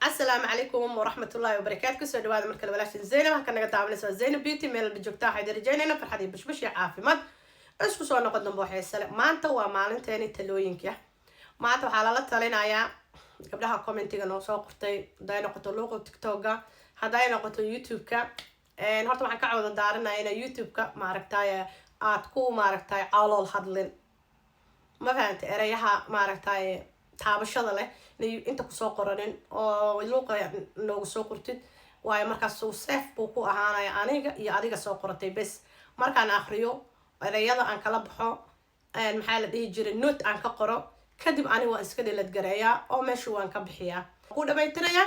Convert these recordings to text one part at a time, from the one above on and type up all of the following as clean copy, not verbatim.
السلام عليكم ورحمة الله وبركاته. كسر دواد مركل ولاش زينب هكذا نقطع عمل سوا زينب بيوتي ميل بجوكتا حيد رجعنا فرحتي بش عافيمad isku soo noqon booxay sale maanta waa maalinteeni talooyinka maanta waxa la talinayaa gabdhaha commentiga noo soo qortay haday noqoto luuqa TikTok-ga haday noqoto YouTube-ka horta waxaan ka cawda daaranayaa in YouTube-ka maaragtay aad ku maaragtay calool hadlin ma fahanti erayaha maaragtay taabashada leh inta ku soo qoranin oo luuqa noogu soo qortid waayo markaas uu safe buu ku ahaanaya aniga iyo adiga soo qoratay bes markaan akhriyo erayada aan kala baxo maxaa la dhihi jiray note aan ka qoro kadib aniga waan iska dheelad gareeyaa oo meesha waan ka bixiyaa ku dhamaytiraya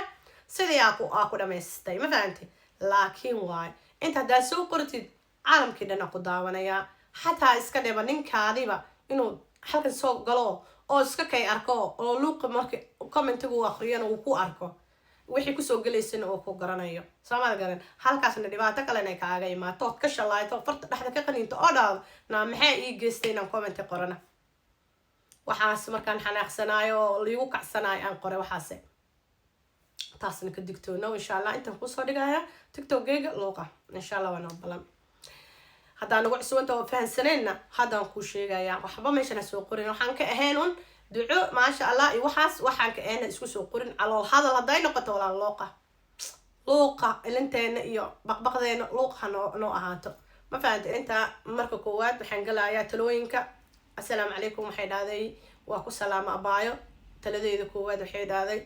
sidii aan ku dhamaystay ma fahanti laakiin waay inta hadaa soo qortid caalamkii dhan ku daawanaya xataa iska dheba ninkaadiba inuu halkan soo galo oo iska kay arko oo luuqa markii commentigu akhriyana uu ku arko wixii kusoo galaysana oo ku garanayo soomaal garan halkaasna dhibaato kale inay kaaga imaato ka shalayto farta dhaxda ka qaninto oo dhaado na maxay ii geystay inaan comment qorana waxaas markaan xanaaqsanaayo liigu kacsanaay aan qore waxaas taasna ka digtoono insha Allah intaan ku soo dhigaya TikTok-gayga luuqa insha Allah waan balan haddaan nagu cusubanta oo fahansanayna haddaan ku sheegayaa waxba meeshan soo qorin waxaan ka ahayn un duco maasha Allah iyo waxaan ka ahayn isku soo qorin calool hadal haday noqoto wala luuqa ilinteena iyo baqbaqdeena luuqa noo ahaato ma fahanti inta marka koowaad waxaan galayaa talooyinka assalaamu calaykum waxay dhaaday waa ku salaamo abaayo taladeeda koowaad waxay dhaaday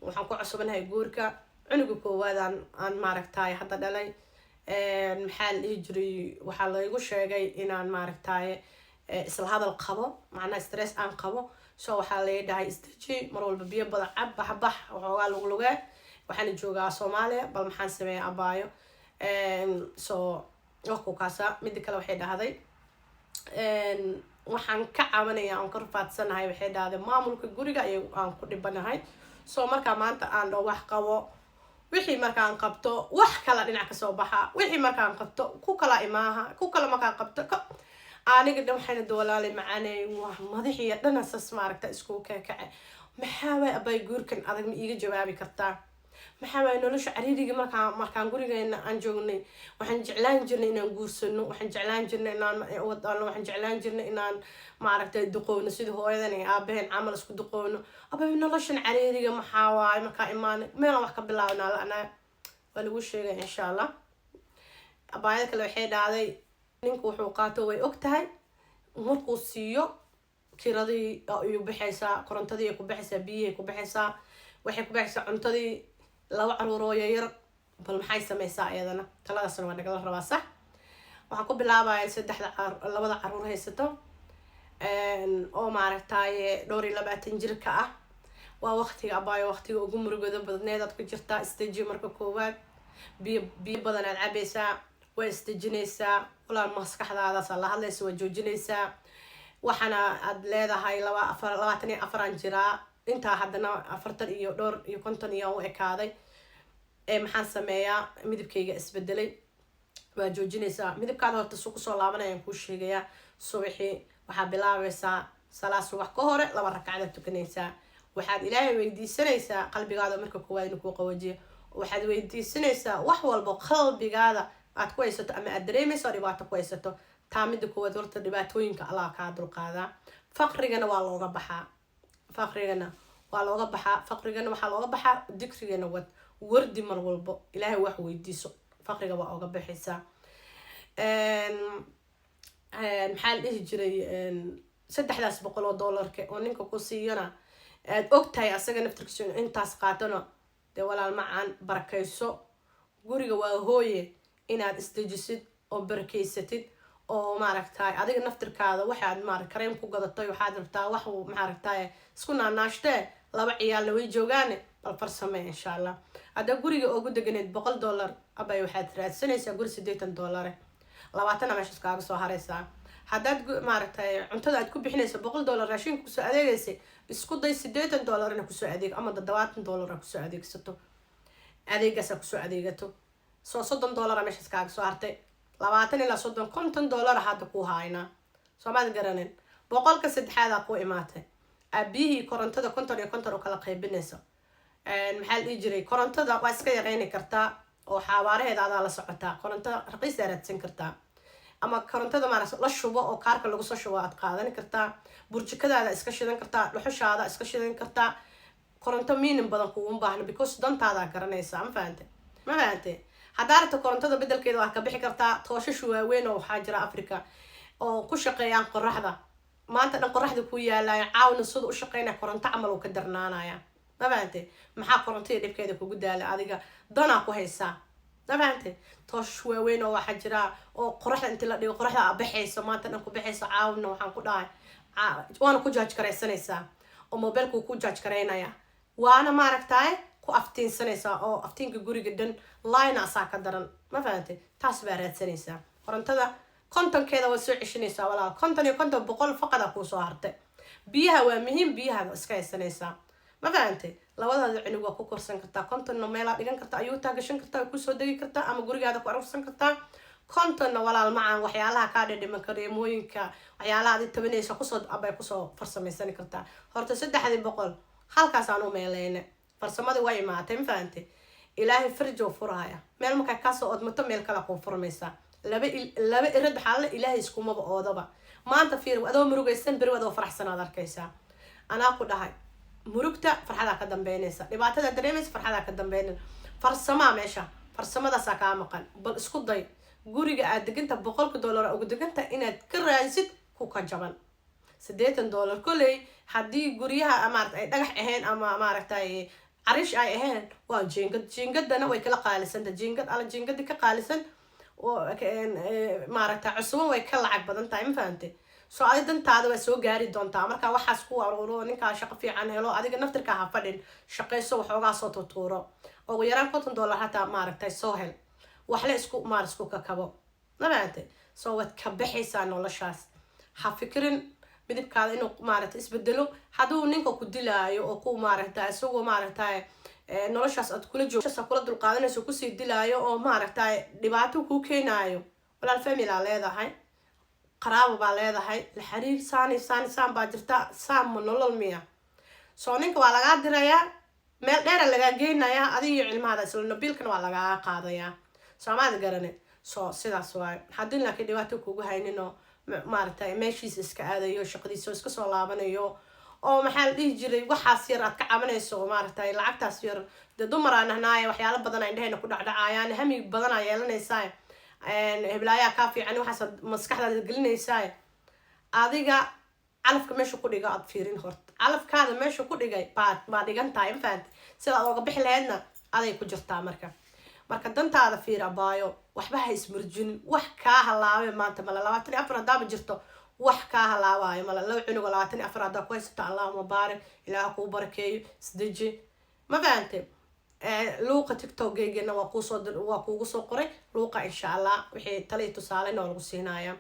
waxaan ku cusubanahay guurka cunuga koowaad aan maaragtay hadda dhalay maxaa la dhihi jiray waxaa laygu sheegay inaan maaragtay isla hadal qabo macnaha stress aan qabo soo waxaa leedahay istaji mar walba biyo badan cab baxbax waxoogaa luglugaa waxaana joogaa Soomaaliya bal maxaan sameeyaa abaayo soo waqti kaasa mid kale waxay dhahday waxaan ka caawinayaa aan ka rafaadsanahay waxay dhahday maamulka guriga aan ku dhibanahay soo marka maanta aan wax qabo wixii markaan qabto wax kala dhinac ka soo baxa wixii markaan qabto ku kala imaaha ku kala markaan qabto aniga dhan waxayna doolaalay macaanay wax madaxiya dhan asas maaragta isku kacay maxaa way abay guurkan adag ma iiga jawaabi kartaa maxaa way nolosha cariiriga markaan gurigeena aan joognay waxaan jeclaan jirnay inaan guursano waxaan jeclaan jirnay inaan wadano waxaan jeclaan jirnay inaan maaragta duqowno sida hooyadan iyo aabaheen camal isku duqowno abay noloshan cariiriga maxaa waay markaa imaanay meel wax ka bilaabnaa la'ana waa lagu sheegay insha Allah abaayada kale waxay dhaaday ninku wuxuu qaato way ogtahay markuu siiyo kiradii iyo bixaysaa korontadii ku bixaysaa biyihii ku bixaysaa waxay ku bixaysaa cuntadii laba caruur oo yar bal maxay samaysaa iyadana taladaasna waa nagala rabaa sax waxaan ku bilaabayaa labada caruur haysato oo maaragtay dhowr iyo 20 jirka ah waa waqtiga abaayo waqtiga ugu murugada badneed aad ku jirtaa stage marka koowaad biyo badan aad cabaysaa way istajinaysaa walaal maskaxdaada la hadlaysa waa joojinaysaa waxana aad leedahay 24 jiraa inta haddana 40 iyo dhowr iyo 50 iyo u ekaaday maxaan sameeyaa midabkayga isbedelay waa joojinaysaa midabkaada horta soo ku soo laabanayaan ku sheegayaa subaxii waxaa bilaabaysaa salaad subax ka hore 2 rakacaad tukanaysaa waxaad ilaahay weydiisanaysaa qalbigaada marka koowaad inuu ku qawajiyo waxaad weydiisanaysaa wax walba qalbigaada aad ku haysato ama aad dareemayso dhibaato ku haysato taa midda koowaad horta dhibaatooyinka Allah ka dulqaadaa faqrigana waa looga baxaa faqrigana waxaa looga baxaa dikrigana wardi mar walbo ilaahay wax weydiiso faqriga waa uga baxaysaa maxaa la dhihi jiray $300 oo ninka ku siiyana aad ogtahay asaga naftirkiisa intaas qaatano dee walaal macaan barakayso guriga waa hooye inaad istajisid oo barakeysatid oo maaragtay adiga naftirkaada waxaad kareem ku gadatay waxaad rabtaa wax maaragtay isku naanaashtee laba ciyaal way joogaan bal farsame insha Allah hada guriga ugu deganeed $100 abay waxaad raadsanaysaa guri $80 20 meesha kaaga soo haraysaa hadaad maaragtay cuntada aad ku bixinayso $100 raashin ku soo adeegaysa isku day $80 ina ku soo adeeg ama $20 ku soo adeegsato adeegaas ku soo adeegato soo $30 meesha kaaga soo hartay 20 ilaa 30 $50 hadda ku hayna Soomaad garanin boqolka saddexaad ku imaatay abihii korontada 50 iyo 50 oo kala qaybinayso maxaa la jiray korontada waa iska yareyni kartaa oo xawaaraheeda adaa la socotaa korontada raqiis raadsan kartaa ama korontada maaragtay la shubo oo kaarka lagu soo shubo aad qaadan kartaa burjikadaada iska shidan kartaa dhuxushaada iska shidan kartaa koronto miinin badan kuuma baahna because dantaada garanaysa ma fahante haddaa rabto korontada bedelkeeda waa ka bixi kartaa tooshash waaweyn oo waxaa jira Africa oo ku shaqeeyaan qoraxda maanta dhan qoraxda ku yaalaya caawna sida u shaqeynaya koronto camal uu ka darnaanaya ma fahante maxaa korontada dhibkeeda kugu daala adiga dana ku haysaa ma fahante toosh waaweyn oo waxaa jira oo qoraxda inta la dhigo qoraxda baxayso maanta dhan ku baxayso caawna waxaan ku dhahay waana ku judge karaysanaysaa oo mobilku ku judge karaynaya waana maaragtay ku aftiinsanaysaa oo aftiinka guriga dhan line asaa ka daran ma fahante taas baa raadsanaysaa korontada kontonkeeda waa soo ceshanaysaa walaal konton iyo konton boqol faqada kuu soo hartay biyaha waa muhiim biyaha iska haysanaysaa ma fahante labadaada cunug waa ku korsan kartaa kontonna meelaa dhigan kartaa ayuu taagashan kartaa waa kusoo degi kartaa ama gurigaada ku arursan kartaa kontonna walaal macaan waxyaalaha kaa dhadhiman kareemooyinka waxyaalaha adi tabanaysa kusoo abay kusoo farsamaysan kartaa horta 300 halkaasaan u meeleyne farsamadii waa imaatay ma fahante ilaahay farjo furaya meel markaa kaasoo odmato meel kale kuu furmaysaa laba irad xalle ilaahay iskumaba oodaba maanta fiir adoo murugaysan beri adoo faraxsanaad arkaysaa anaa ku dhahay murugta farxada ka dambeynaysa dhibaatada dareemaysa farxada ka dambeynaysa farsama meesha farsamadaas ka maqan bal isku day guriga aad deganta $100 ugu deganta inaad ka raadsid ku ka jaban $80 kulay hadii guriyaha amaartay ay dhagax ahayn ama maaragtay arish ay ahayn waa jingadana way kala qaalisan jingad ala jingadi ka qaalisan oo maaragtay cusub way ka lacag badan tahay ma fahantay soo ay dantaada waa soo gaari doontaa marka waxaas ku aruuro ninka shaqo fiican helo adiga naftirka ha fadhin shaqeyso waxoogaa soo tuuro oo yaraan $50 hataa maaragtay soo hel wax la isku ka kabo ma fahantay soo wad ka bixaysaa noloshaas ha fikirin midibkaada inuu maaragtay isbedelo haduu ninka ku dilaayo oo ku maaragtay isagoo maaragtay noloshaas aad kula joogto kula dulqaadanayso ku sii dilaayo oo maaragtay dhibaato ku keenayo walaal family leedahay qaraabo baa leedahay la xiriir saan baa jirta saan nolol miya soo ninka waa laga dirayaa meel dheer laga geynayaa adiga cilmaada isla nabilkan waa laga qaadayaa Soomaali garane soo sidaas waay hadii laakiin dhibaato kugu haynino maaragtay meeshiis iska aadayo shaqadiisa iska soo laabanayo oo maxaa la dhihi jiray waxaas yar aad ka cabanayso maaragtay lacagtaas yar dumar aan ahnaay waxyaalo badan ay indhahayna ku dhacdhacayaan hami badan ay yeelanaysaa heblaaya ka fiican waxaas maskaxdaada gelinaysaa adiga calafka meesha ku dhiga aad fiirin horta calafkaada meesha ku dhigay baa dhigan tahay ma fahantay sida aad uga bixi lahaydna aday ku jirtaa marka dantaada fiir abaayo waxba ha ismurjin wax kaa halaabay maanta mala 24 hadaba jirto wax kaa halaabayo mala laba cunug 24 hadaba ku haysato Allahumma baarik ilaaha ku barakeeyo isdeji ma fahantay luuqa TikTok geegana waa kuugu soo qoray luuqa insha Allah wixii taliyo tusaale noo lagu siinaya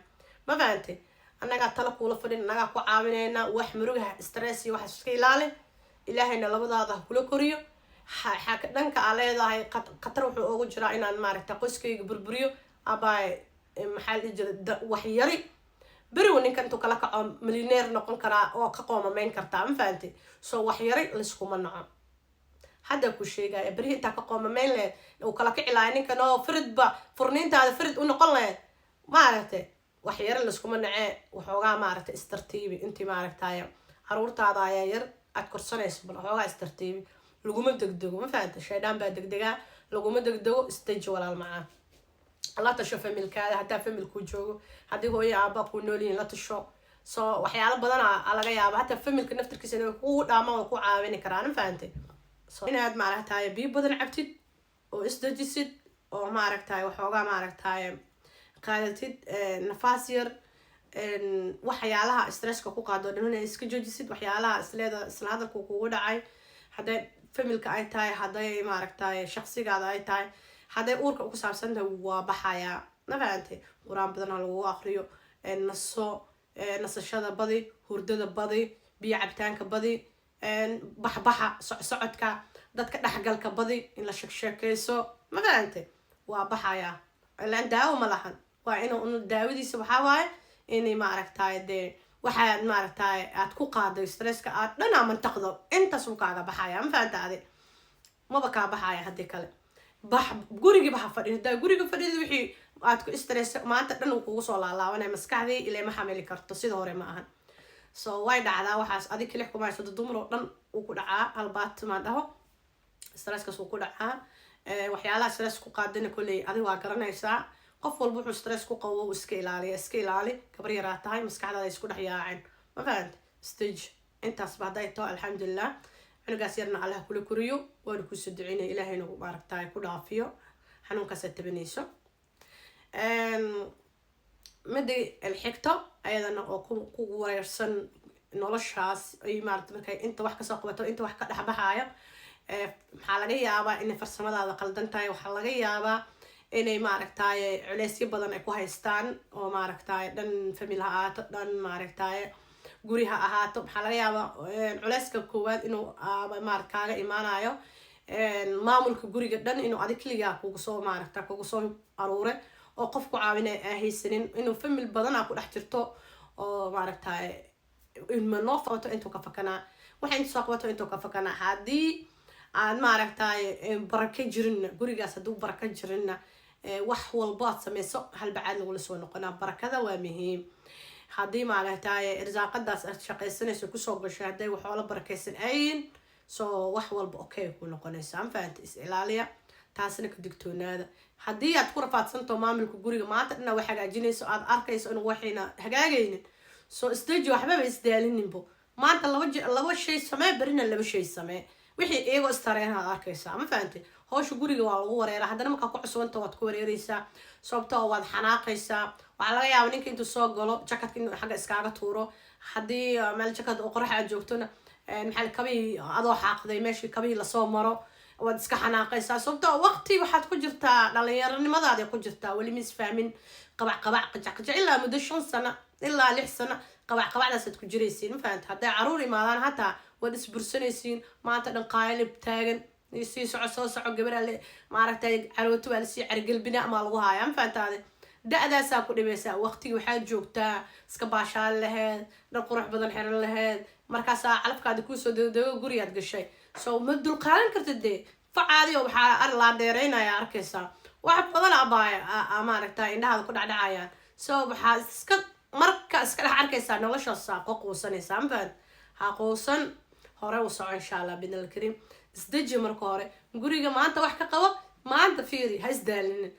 ma fahantay annaga tala kula fadhin annaga ku caawinayna wax murugaha stress iyo wax iska ilaali ilaahayna labadaada kula koriyo xaq dhanka aleedahay qatar wuxuu ugu jiraa inaan maaragtay qoyskayga burburiyo abay maxaa la jira wax yari bari ninka intuu kala kaco millionaire noqon karaa oo ka qoomameyn kartaa ma fahantay soo wax yari la isku manaco hada ku sheegay bari inta ka qoomameyn leh oo kala kici lahayn ninka noo fridba furniintaada frid u noqon leh maaragtay wax yari la isku manace waxoogaa maaragtay istartiibi intii maaragtay caruurtaada ayaa yar aad korsanayso bal waxoogaa istartiibi laguma degdego ma fahantay shaydaan baa degdega laguma degdego stage walaal macaan la tasho familkaada hadaa familku joogo hadii hooyo aaba ku noolin la tasho soo waxyaalo badan laga yaabo hataa familka naftirkiisa inay ku dhaamaan oo ku caawin karaan ma fahantay soo inaad maaragtay biyo badan cabtid oo isdajisid oo maaragtay waxoogaa maaragtay qaadatid nafaas yar waxyaalaha stresska ku qaado dhanna iska joojisid waxyaalaha isla hadalku kugu dhacay haday familka ay tahay haday maaragtay shakhsigaada ay tahay haday uurka ku saabsan waa baxaya ma fahantay quraan badan lagu akhriyo nasashada badi hurdada badi biyo cabitaanka badi baxbaxa socodka dadka dhaxgalka badi in la sheekeyso ma fahantay waa baxaya ilaan daawo ma lahan waa inuu daawadiisa waxa waaye inay maaragtay waxaad maaragtay aad ku qaado stresska aad dhana mantaqdo inta soo kaaga baxaya ma fahantaade ما بكا بحايا هدي كله بح قريجي بح فريد دا قريجي فريد وحي أتكو استرس ما أنت دنو كوسو لا وأنا مسكعدي إلى ما حملي كرت تصيد هوري معهن so وايد على وحاس أدي كله كمان شو تدمر ودن وكل البات ما ده استرس كسو كل waxyaalaha stress ku qaadina kulay adi waa garanaysaa qof walba wuxuu stress ku qabo iska ilaali gabar yaraa tahay maskaxdaada isku dhex yaacin ma fahant stage intaas baaday to alxamdulillah anigaas yarna allah kula kuriyo waan ku soo duceynay ilaahayna u baaragtaay ku dhaafiyo xanuunkaas tabanayso midi alxigto ayadana oo ku wareersan noloshaas ay maaragtay markay inta wax ka soo qabato inta wax ka dhaxbaxayo maxaa laga yaabaa inay farsamadaada qaldan tahay waxaa laga yaabaa inay maaragtaay culeysyo badan ay ku haystaan oo maaragtaay dhan famil ha ahaato dhan maaragtaay guri ha ahaato maxaa laga yaabaa culeyska koowaad inuu maaragt kaaga imaanayo maamulka guriga dhan inuu adig keligaa kugu soo maaragta kugu soo aruure oo qof ku caawinay haysanin inuu famil badan ku dhex jirto oo maaragtaay ilma noo qabato intuu ka fakanaa waxa inta soo qabato intuu ka fakanaa haddii aan maaragtaay baraka jirinna gurigaas hadduu baraka jirinna wax walba aad samayso halbacaad lagula soo noqonaa barakada waa muhiim haddii maaragtaay irsaaqadaas aad shaqaysanayso kusoo gasho hadday waxoola barakaysan ayin soo wax walba okay ku noqonaysa aan fahanta is ilaaliya taasna ka digtoonaada haddii aad ku rafaadsanto maamulka guriga maanta dhina wax hagaajinayso aad arkayso in waxayna hagaagaynin soo isdeji waxbaba isdaalinninbo maanta laba shay samee berina laba shay samee wixii iyagoo istareenaad arkaysaa ma fahantay hawsha guriga waa lagu wareeraa haddana markaa ku cusubanta waad ku wareeraysaa sababtoo waad xanaaqaysaa waxaa laga yaaba ninka intuu soo galo jakadka inuu xagga iskaaga tuuro haddii meel jakad oo qorax aad joogtona maxaa kabihii adoo xaaqday meeshii kabihii lasoo maro waad iska xanaaqaysaa sababtoo waqti waxaad ku jirtaa dhalinyaronimadaada ku jirtaa weli mis fahmin qabac qajac ilaa muddo 5 sano ilaa 6 sano qabacdaasad ku jiraysiin ma fahanta hadday caruur imaadaan hataa waad isbursanaysiin maanta dhan qaayalib taagan sii soo soco gabadha le maaragtay carooto waa lasii cargelbina ama lagu haaya ma fahantaade da-daasaa ku dhibaysaa waqtigii waxaad joogtaa iska baashaan laheed dhan qurux badan xiran laheed markaasaa calafkaadi kuusoo degdego gurigaad gashay so ma dulqaadan kartid dee facaadi oo waxaa laa dheeraynaya arkaysaa wax badan abaaya maaragtay indhahaada ku dhacdhacayaan so waxaa iska marka iska dhex arkaysaa noloshaasaa qoquusanaysaa ma fahant ha quusan hore u soco insha allah bidna alkariim isdeji marka hore guriga maanta wax ka qabo maanta fiiri ha isdaalinin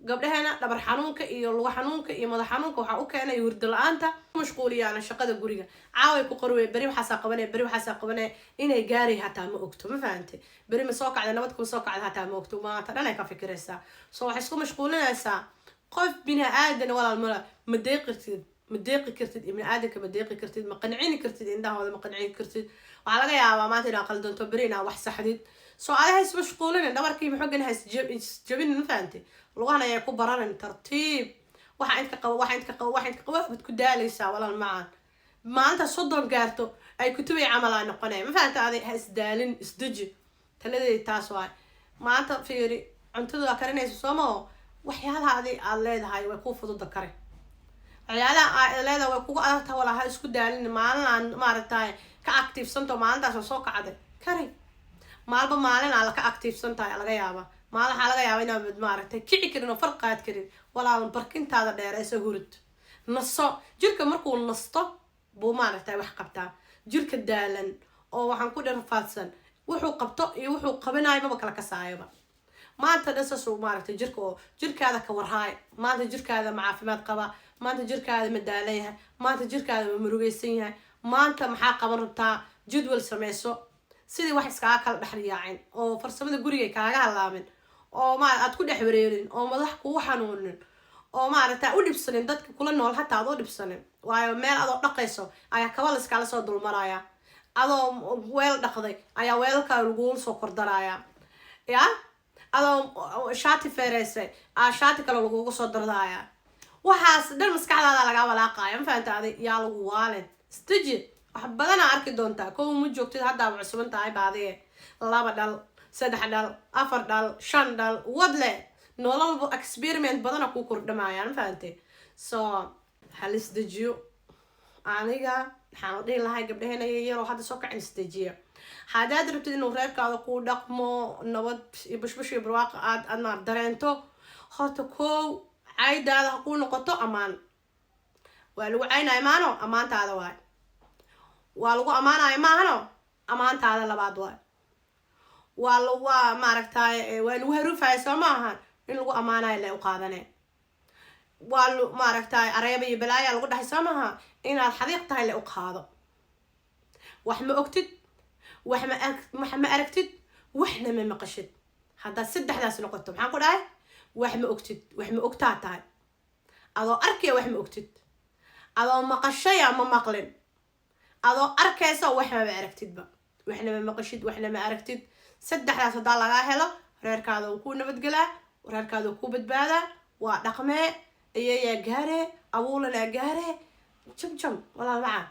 gabdhaheena dhabar xanuunka iyo lugu xanuunka iyo madax xanuunka waxaa u keenay hurdo la-aanta mashquuliyaan shaqada guriga caaway ku qorwey beri waxaasaa qabanay inay gaaray hataa ma ogto ma fahantay beri ma soo kacda nabad kuma soo kacda hataa ma ogto maanta dhan ay ka fikiraysaa so waxay isku mashquulinaysaa qof bini aadan walaal mala ma deeqi kartid ibni aadanka ma deeqi kartid ma qancini kartid indhahooda ma qancini kartid waxaa laga yaabaa maanta inaa qaldanto beri inaa wax saxdid soo adaha ismashquulinin dhabarkii maxoogana hasjabin ma fahantay lugahana ayay ku bararin tartiib waxa intka qabo waad ku daalaysaa walaal macaan maalinta 30 gaarto ay kutubay camal ay noqonayaan ma fahanta aday ha isdaalin isdeji taladeed taas waay maanta fiiri cuntada waa karinaysa sooma waxyaalaha aad leedahay way ku fududa kare waxyaalaha aad leedahay way kugu adagtahay walaa ha isku daalin maalin maaragtay ka activesanto maalintaas soo kacday kari maalin aan la ka activesantahay laga yaabaa maalin waxaa laga yaabaa inaad maaragtay kici karin oo farqaad karin walaal barkintaada dheeraysa hurud naso jirka markuu nasto buu maaragtay wax qabtaa jirka daalan oo waxaan ku dharfaadsan wuxuu qabto iyo wuxuu qabanayo maba kala kasaayaba maanta dhasasu maaragtay jirka oo jirkaada ka warhaay maanta jirkaada ma caafimaad qaba maanta jirkaada ma daalan yahay maanta jirkaada ma murugaysan yahay maanta maxaa qaban rabtaa jadwal sameyso sidii wax iskaga kala dhexriyaacin oo farsamada guriga kaaga halaamin oo aad ku dhex wareerin oo madax kugu xanuunin oo maaragtay u dhibsanin dadka kula nool hataa aad u dhibsanin waayo meel adoo dhaqayso ayaa kabal iskala soo dulmaraya adoo weel dhaqday ayaa weelkaa lagugu soo kordaraaya ya adoo shaati feereysay shaati kale lagugu soo dardaya waxaas dhan maskaxdaada lagaa walaaqaya ma fahantaaday yaa lagu waalin istaji wax badanaa arki doontaa kow ma joogtid haddaaba cusuban tahay baadiye 2 dhal 3 dhal 4 dhal 5 dhal wadle nololba experiment badana ku kordhamayaan ma fahantay so halis dejiyo aniga waxaan dhihi lahay gabdhaheena yaroo hadda soo kacin isdejiya haddaad rabtid inuu reerkaada kuu dhaqmo nabad iyo bashbash iyo barwaaqo aadna dareento horta kow caydaada ha kuu noqoto ammaan waa lagu caynaya maano ammaantaada waay waa lagu ammaanaya maahano ammaantaada labaad waay waa maaragtay waa lagu haruufaya soo ma ahan in lagu ammaanayo le u qaadane waa maaragtay areeba iyo balaaya lagu dhahay soo maaha inaad xadiiq tahay le u qaado wax ma ogtid wax ma aragtid waxna ma maqashid haddaad saddexdaas noqoto maxaan ku dhahay wax ma ogtid wax ma ogtaa tahay adoo arkaya wax ma ogtid adoo maqashaya ma maqlin adoo arkaysa wax ma aragtidba waxna ma maqashid waxna ma aragtid saddexdaas haddaa lagaa helo reerkaada uu ku nabadgelaa reerkaada uu ku badbaadaa waa dhaqmee iyayaa gaare abuulanaa gaare jam walaal macaan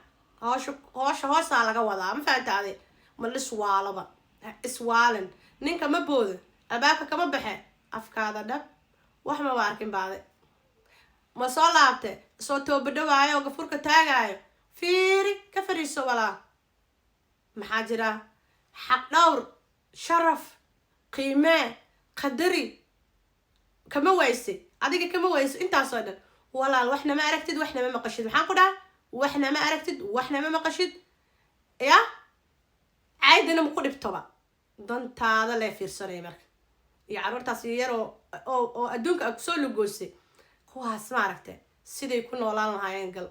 hoosaa laga wadaa ma fahantaade ma liswaalaba iswaalan ninka ma booda albaabka kama baxe afkaada dhab wax maba arkin baade ma soo laabte soo toobadhawaayo oo gafurka taagaayo fiiri ka fariiso walaa maxaa jira xaq dhowr sharaf qiimee qadari kama wayse adiga kama wayso intaasoo dhan walaal waxna ma aragtid waxna ma maqashid maxaan ku dhaha waxna ma aragtid waxna ma maqashid ya caydana maku dhibtoba dantaada lee fiirsanaya marka iyo caruurtaas yar oo adduunka a kusoo lugoysay kuwaas maaragta siday ku noolaan lahaayeen gal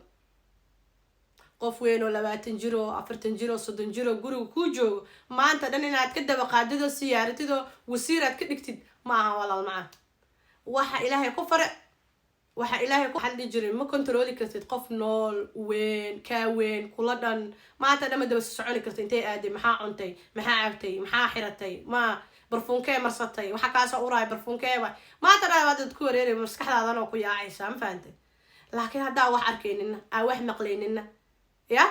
qof weyn oo 20 jir oo 40 jir oo 30 jir oo guriga kuu joogo maanta dhan inaad ka daba qaadid oo siyaaratid oo wasiir aad ka dhigtid ma aha walaal macaan waxa ilaahay ku fare waxa ilaahay ku xalli jiray ma controli kartid qof nool weyn ka weyn kula dhan maanta dhan ma daba soconi kartid intay aaday maxaa cuntay maxaa cabtay maxaa xiratay ma barfuunkee marsatay waxa kaasoo uraay barfuunkeeba maanta dhan waad ku wareeray maskaxdaadana oo ku yaacaysa ma fahantay laakiin haddaa wax arkaynina aa wax maqlaynina ya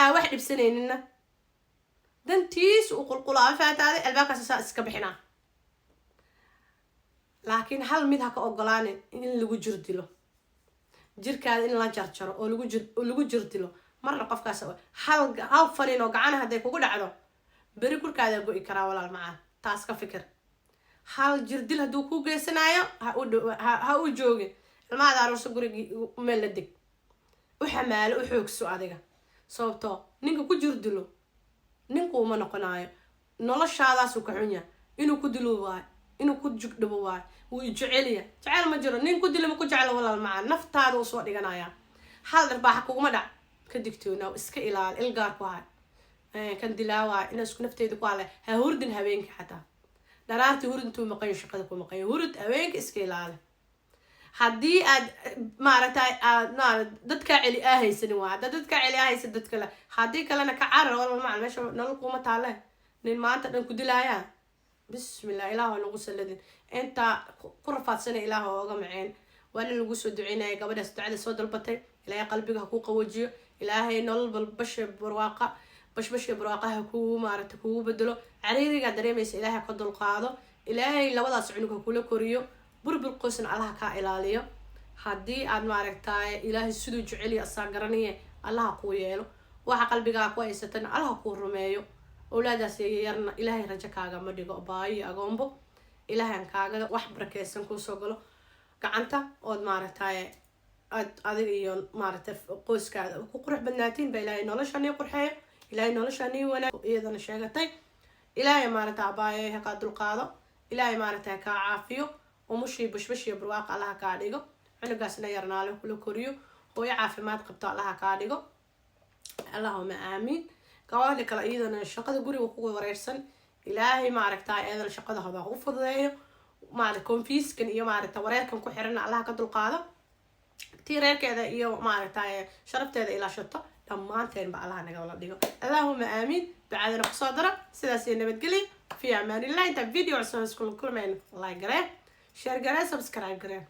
aa wax dhibsanaynina dantiis u qulqulaa faataaday albaabkaas saa iska bixinaa laakiin hal mid ha ka ogolaanin in lagu jirdilo jirkaada in la jarjaro oo lagu jirdilo marna qofkaas hal fariin oo gacana hadday kugu dhacdo beri kurkaada go'i karaa walaal macaan taas ka fikir hal jirdil hadduu ku geysanayo ha u joogin ilmaada aroorso gurigii meel la deg u xamaalo u xoogso adiga sababtoo ninka ku jirdilo ninku uma noqonayo noloshaadaasuu ka xunya inuu ku dilo waayo inuu ku jugdhabo waayo wuu jeceliya jecel ma jiro nin ku dilo ma ku jeclo walaal macaan naftaada uu soo dhiganaya hal dharbaaxa kuguma dhac ka digtoonaa iska ilaali ilgaar ku hay kan dilaawaay inaa isku nafteeda ku hale ha hurdin habeenka xataa dharaartii hurdintuu maqayo shaqada ku maqayo hurd habeenka iska ilaali haddii aad maaragtay dadkaa celi haysanin waa hadda dadkaa celi haysa dad kale haddii kalena ka carar walaal macaan meesha nolol kuma taale nin maanta dhan ku dilaaya bismillah ilaah nagu saladin inta ku rafaadsana ilaah ooga maceen waana lagu soo duceynaya gabadhaas ducada soo dalbatay ilaahay qalbiga ha ku qawajiyo ilaahay nolol balbasha barwaaqaha kugu maaragta kugu bedelo cariirigaa dareemaysa ilaahay ka dulqaado ilaahay labadaas cunug ha kula koriyo burbur qoysna allaha kaa ilaaliyo haddii aad maaragtaay ilaahay siduu jeceliya asaa garanaye allaha kuu yeelo waxa qalbigaa ku haysatana allaha kuu rumeeyo awlaadaas yarna ilaahay rajo kaaga ma dhigo baayo agoombo ilaahan kaaga wax barakeysan kuusoo galo gacanta ood maaragtaay adiga iyo maaragtay qoyskaada ku qurux badnaatiin ba ilaahay noloshanii qurxeeyo ilaahay noloshanii wanaag iyadana sheegatay ilaahay maaragta abaayo ha kaa dulqaado ilaahay maaragtay kaa caafiyo umushii bashbashiyo barwaaqa allaha kaa dhigo cunugaasna yarnaale kula koriyo hooyo caafimaad qabto allaha kaa dhigo allahuma aamiin gabadha kale iyadana shaqada guriga ku wareersan ilaahay maaragtaa eedana shaqada haba u fududeeyo maaragta konfiiskan iyo maaragta wareerkan ku xiran allaha ka dulqaado tii reerkeeda iyo maaragtaa sharafteeda ilaashato dhammaanteen ba allaha naga wala dhigo allahuma aamiin ducadana kusoo dara sidaas iyo nabadgelyo fi amaanillah inta video cusub isku kulmeen like garee share garee subscribe garee